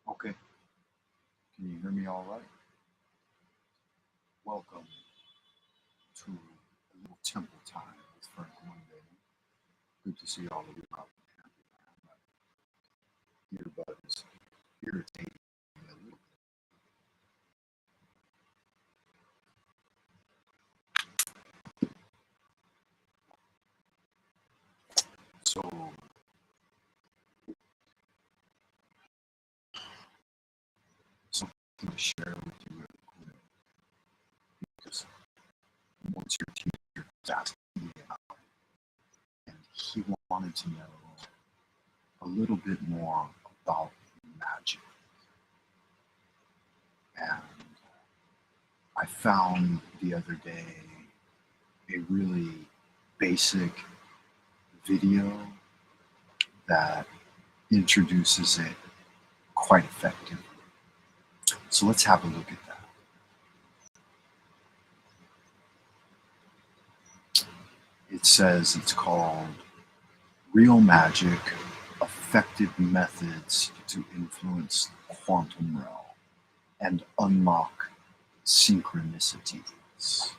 Okay, can you hear me all right? Welcome to a little temple time with Frank one day. Good to see all of you out there. My earbud is irritating me a little bit. So, something to share with you real quick. Because once your teacher was asking me about it, and he wanted to know a little bit more about magic. And I found the other day a really basic video that introduces it quite effectively. So let's have a look at that. It says it's called Real Magic, Effective Methods to Influence the Quantum Realm and Unlock Synchronicities.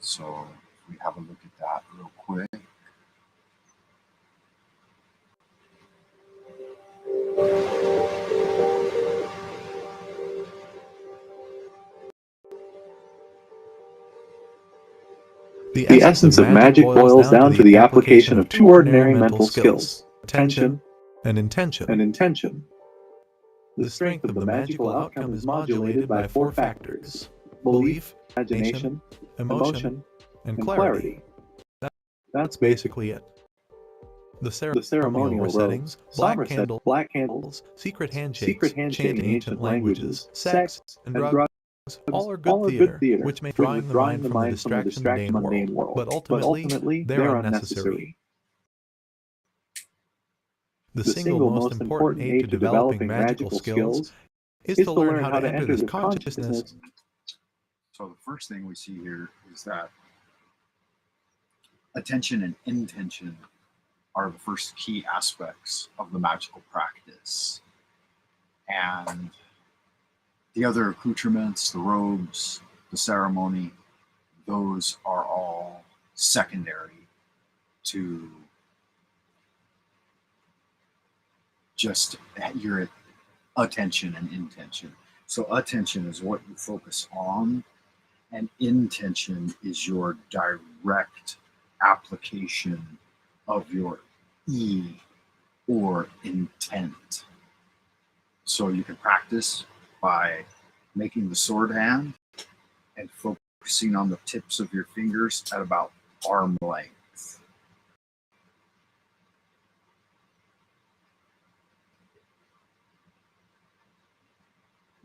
So we have a look at that real quick. The essence of magic boils down to the application of two ordinary mental skills: attention and intention. The strength of the magical outcome is modulated by four factors: belief, imagination, emotion, and clarity. That's basically it. The ceremonial settings, black candles, secret handshakes, chanting ancient languages, sex, and drugs, all are good theater, which may drawing the mind from the distraction mundane world, but ultimately they're unnecessary. The single most important aid to developing magical skills is to learn how to enter this consciousness. So the first thing we see here is that attention and intention are the first key aspects of the magical practice. And the other accoutrements, the robes, the ceremony, those are all secondary to just your attention and intention. So attention is what you focus on, and intention is your direct application of your E or intent. So you can practice by making the sword hand and focusing on the tips of your fingers at about arm length.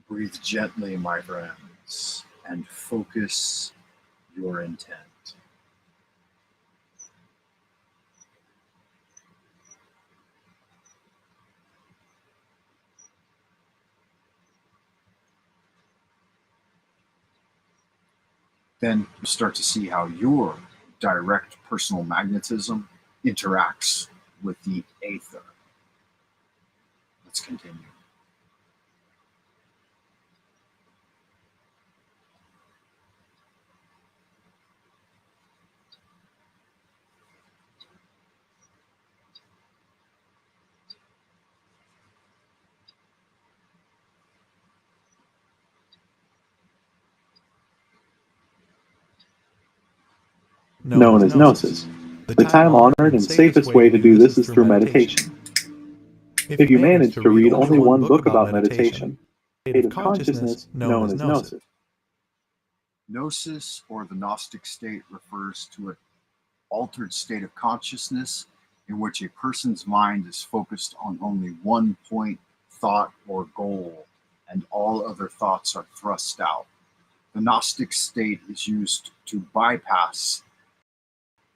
Breathe gently, my friends, and focus your intent. Then you start to see how your direct personal magnetism interacts with the aether. Let's continue. Known as gnosis. The time-honored and safest way to do this is through meditation. If you manage to read only one book about meditation, state of consciousness known as gnosis. Gnosis, or the Gnostic state, refers to an altered state of consciousness in which a person's mind is focused on only one point, thought, or goal, and all other thoughts are thrust out. The Gnostic state is used to bypass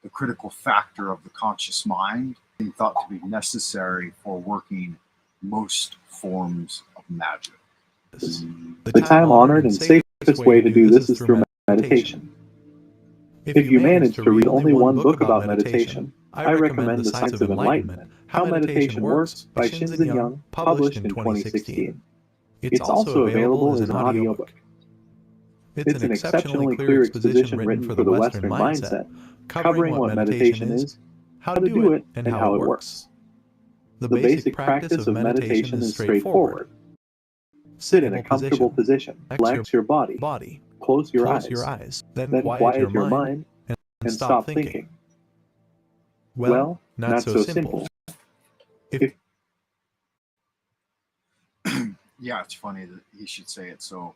the critical factor of the conscious mind, being thought to be necessary for working most forms of magic. The time-honored and safest way to do this is through meditation. If you manage to read only one book about meditation, I recommend The Science of Enlightenment, How Meditation Works by Shinzen Young, published in 2016. It's also available as an audiobook. It's an exceptionally clear exposition written for the Western mindset, covering what meditation is, how to do it, and how it works. The basic practice of meditation is straightforward. Sit in a comfortable position, relax your body, close your eyes, then quiet your mind, and stop thinking. Well, not so simple. Yeah, it's funny that he should say it so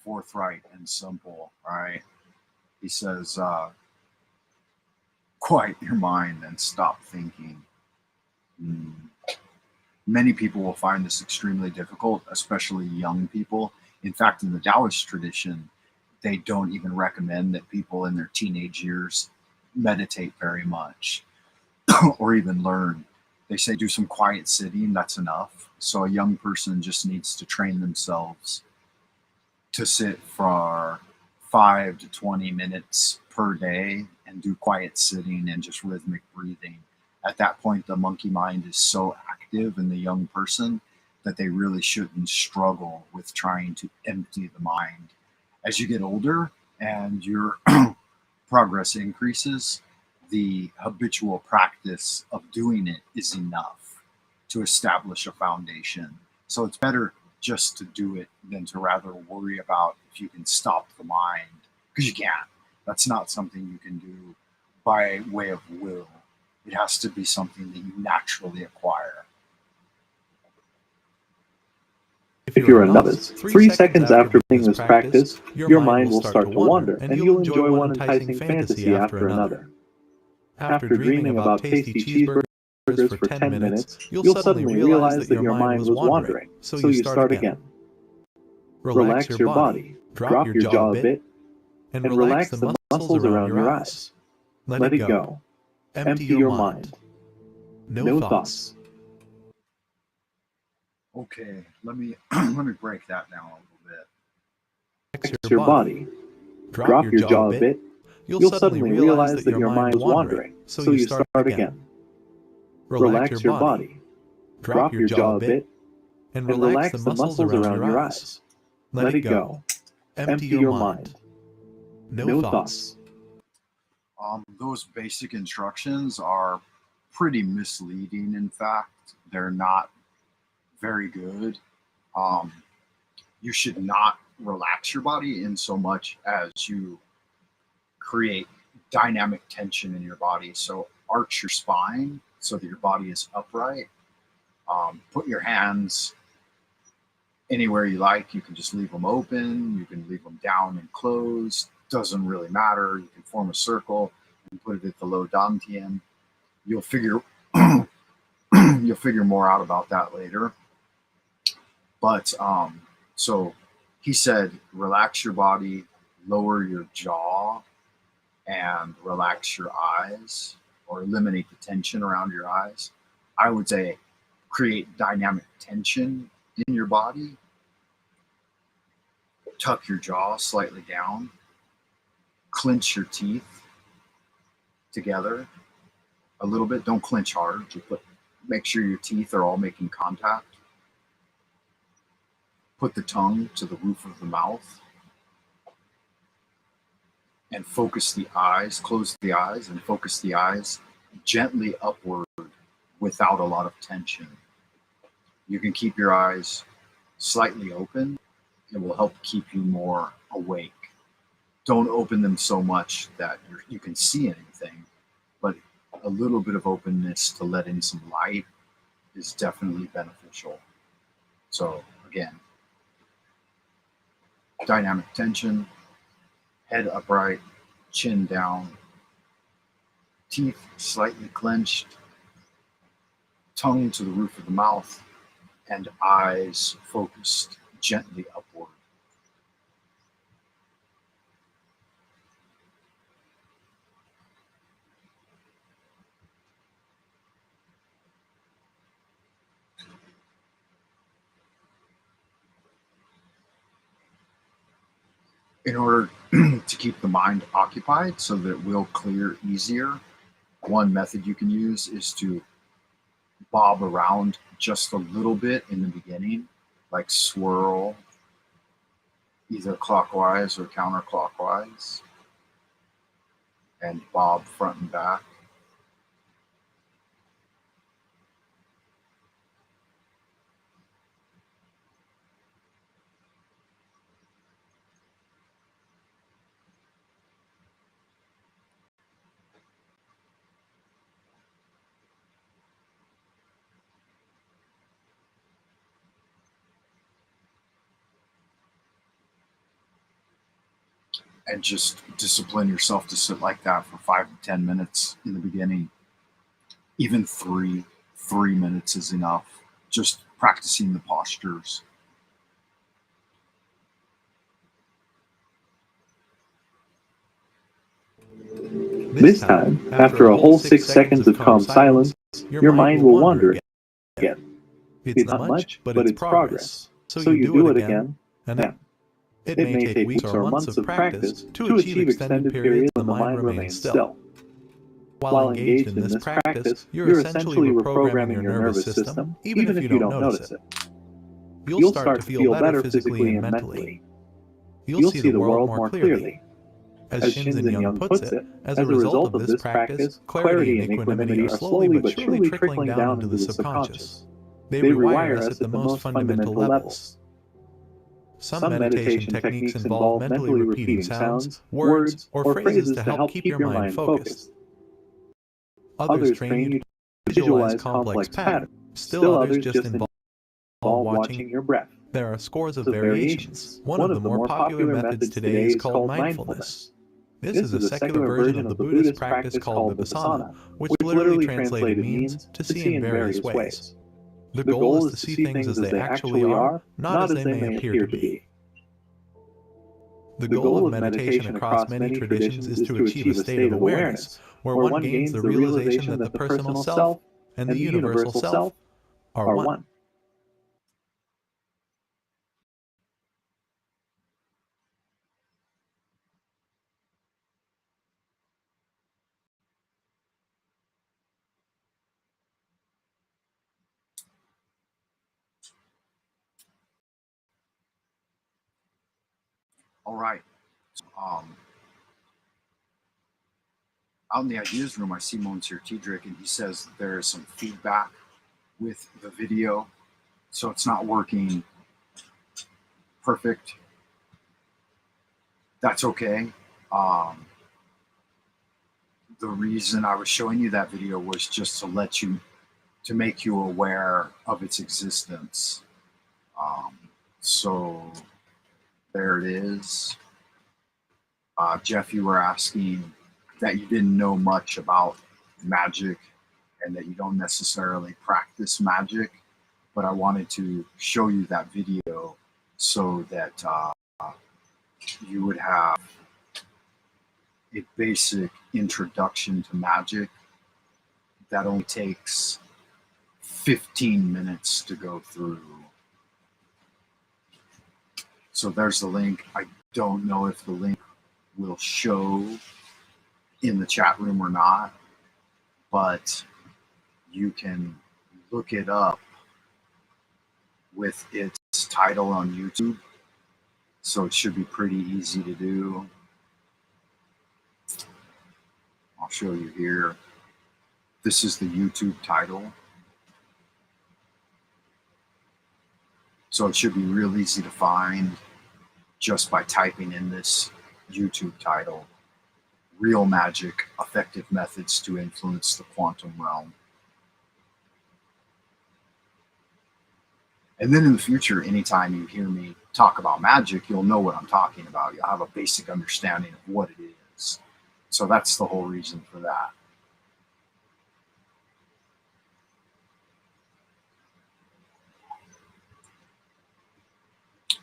forthright and simple, right? He says, quiet your mind and stop thinking. Many people will find this extremely difficult, especially young people. In fact, in the Taoist tradition, they don't even recommend that people in their teenage years meditate very much or even learn. They say do some quiet sitting, that's enough. So a young person just needs to train themselves to sit for 5 to 20 minutes per day and do quiet sitting and just rhythmic breathing. At that point, the monkey mind is so active in the young person that they really shouldn't struggle with trying to empty the mind. As you get older and your progress increases, the habitual practice of doing it is enough to establish a foundation. So it's better just to do it than to rather worry about if you can stop the mind, because you can't. That's not something you can do by way of will. It has to be something that you naturally acquire. If you're a novice, 3 seconds after beginning this practice, your mind will start to wander, and you'll enjoy one enticing fantasy after another. After dreaming about tasty cheeseburgers for 10 minutes, you'll suddenly realize that your mind was wandering, so you start again. Relax your body, drop your jaw a bit, and relax the muscles around your eyes. Let it go. Empty your mind. No thoughts. Okay, let me break that down a little bit. Relax your body. Drop your jaw a bit. You'll suddenly realize that your mind was wandering, so you start again. Relax your body. Drop your jaw a bit, and relax the muscles around your eyes. Let it go. Empty your mind. No thoughts. Those basic instructions are pretty misleading. In fact, they're not very good. You should not relax your body in so much as you create dynamic tension in your body. So arch your spine so that your body is upright. Put your hands anywhere you like. You can just leave them open. You can leave them down and closed. Doesn't really matter. You can form a circle and put it at the low dantian. You'll figure you'll figure more out about that later. But so he said, relax your body, lower your jaw, and relax your eyes, or eliminate the tension around your eyes. I would say create dynamic tension in your body. Tuck your jaw slightly down. Clench your teeth together a little bit. Don't clench hard. Make sure your teeth are all making contact. Put the tongue to the roof of the mouth. And focus the eyes. Close the eyes and focus the eyes gently upward without a lot of tension. You can keep your eyes slightly open. It will help keep you more awake. Don't open them so much that you can see anything, but a little bit of openness to let in some light is definitely beneficial. So again, dynamic tension, head upright, chin down, teeth slightly clenched, tongue to the roof of the mouth, and eyes focused gently upward. In order to keep the mind occupied so that it will clear easier, one method you can use is to bob around just a little bit in the beginning, like swirl either clockwise or counterclockwise, and bob front and back. And just discipline yourself to sit like that for 5 to 10 minutes in the beginning. Even three minutes is enough. Just practicing the postures. This time, after a whole 6 seconds of calm silence, your mind will wander again. It's not much, but it's progress. So you do it again, and it may take weeks or months of practice to achieve extended periods when the mind remains still. While engaged in this practice, you're essentially reprogramming your nervous system, even if you don't notice it. You'll start to feel better physically and mentally. You'll see the world more clearly. As Shinzen Young puts it, as a result of this practice, clarity and equanimity are slowly but surely trickling down into the subconscious. They rewire us at the most fundamental levels. Some meditation techniques involve mentally repeating sounds, words, or phrases to help keep your mind focused. Others train you to visualize complex patterns. Still others just involve watching your breath. There are scores of variations. One of the more popular methods today is called mindfulness. This is a secular version of the Buddhist practice called vipassana, which literally translated means to see in various ways. The goal is to see things as they actually are, not as they may appear to be. The goal of meditation across many traditions is to achieve a state of awareness, where one gains the realization that the personal self and the universal self are one. All right. Out in the ideas room, I see Monsieur Tiedrick, and he says there is some feedback with the video, so it's not working perfect. That's okay. The reason I was showing you that video was just to make you aware of its existence. So there it is. Jeff, you were asking that you didn't know much about magic and that you don't necessarily practice magic, but I wanted to show you that video so that you would have a basic introduction to magic that only takes 15 minutes to go through. So there's the link. I don't know if the link will show in the chat room or not, but you can look it up with its title on YouTube. So it should be pretty easy to do. I'll show you here. This is the YouTube title. So it should be real easy to find just by typing in this YouTube title, Real Magic, Effective Methods to Influence the Quantum Realm. And then in the future, anytime you hear me talk about magic, you'll know what I'm talking about. You'll have a basic understanding of what it is. So that's the whole reason for that.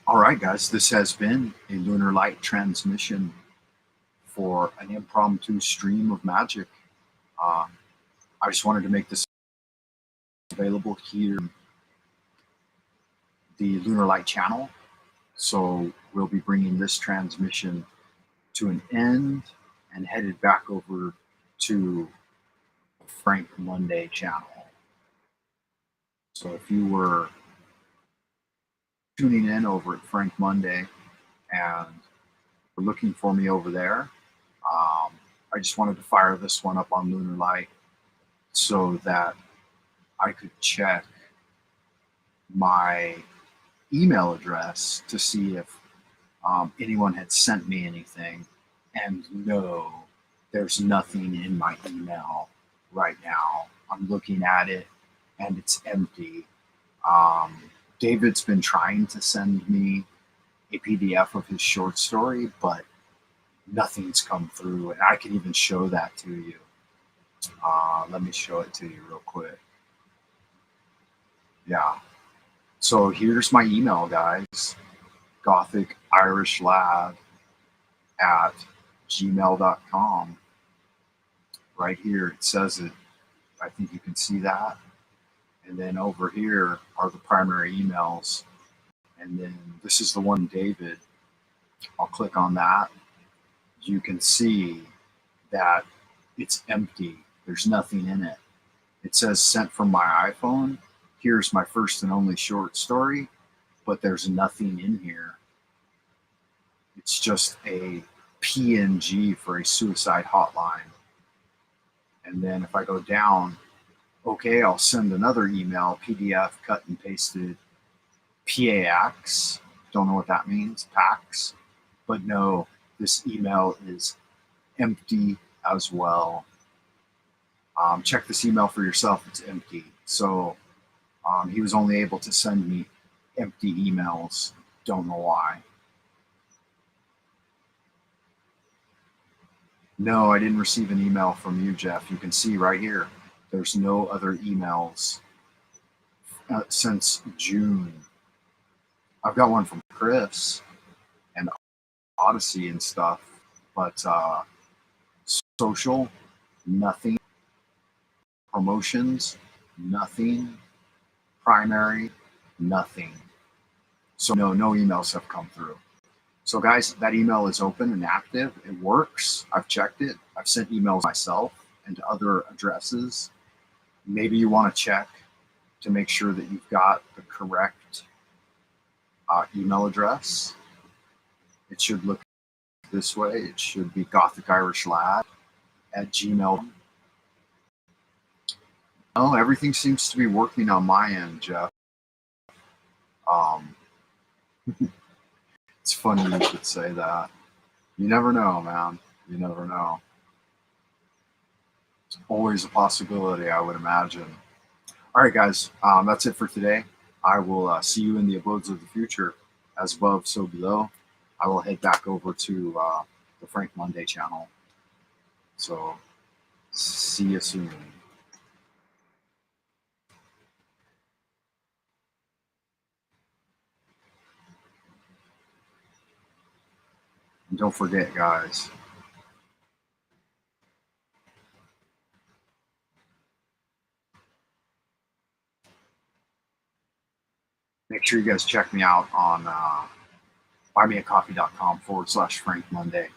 All right, guys, this has been a Lunar Light transmission for an impromptu stream of magic. I just wanted to make this available here, the Lunar Light channel. So we'll be bringing this transmission to an end and headed back over to Frank Monday channel. So if you were tuning in over at Frank Monday and were looking for me over there, I just wanted to fire this one up on Lunar Light so that I could check my email address to see if anyone had sent me anything. And no, there's nothing in my email right now. I'm looking at it and it's empty. David's been trying to send me a PDF of his short story, but nothing's come through. And I can even show that to you. Let me show it to you real quick. Yeah. So here's my email, guys. GothiCIrishLad@gmail.com. Right here, it says it. I think you can see that. And then over here are the primary emails. And then this is the one, David. I'll click on that. You can see that it's empty. There's nothing in it. It says sent from my iPhone. Here's my first and only short story, but there's nothing in here. It's just a PNG for a suicide hotline. And then if I go down, okay, I'll send another email, PDF cut and pasted, PAX. Don't know what that means, PAX. But no, this email is empty as well. Check this email for yourself, it's empty. So he was only able to send me empty emails. Don't know why. No, I didn't receive an email from you, Jeff. You can see right here, there's no other emails since June. I've got one from Chris and Odyssey and stuff, but social, nothing. Promotions, nothing. Primary, nothing. So no emails have come through. So guys, that email is open and active. It works. I've checked it. I've sent emails myself and to other addresses. Maybe you want to check to make sure that you've got the correct email address. It should look this way. It should be GothiCIrishLad@gmail.com. Oh, everything seems to be working on my end, Jeff. It's funny you should say that. You never know, man. You never know. It's always a possibility, I would imagine. All right, guys, that's it for today. I will see you in the abodes of the future. As above, so below. I will head back over to the Frank Monday channel. So, see you soon. And don't forget, guys, make sure you guys check me out on buymeacoffee.com/Frank Monday.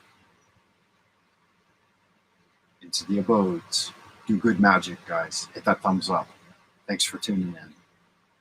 Into the abodes. Do good magic, guys. Hit that thumbs up. Thanks for tuning in.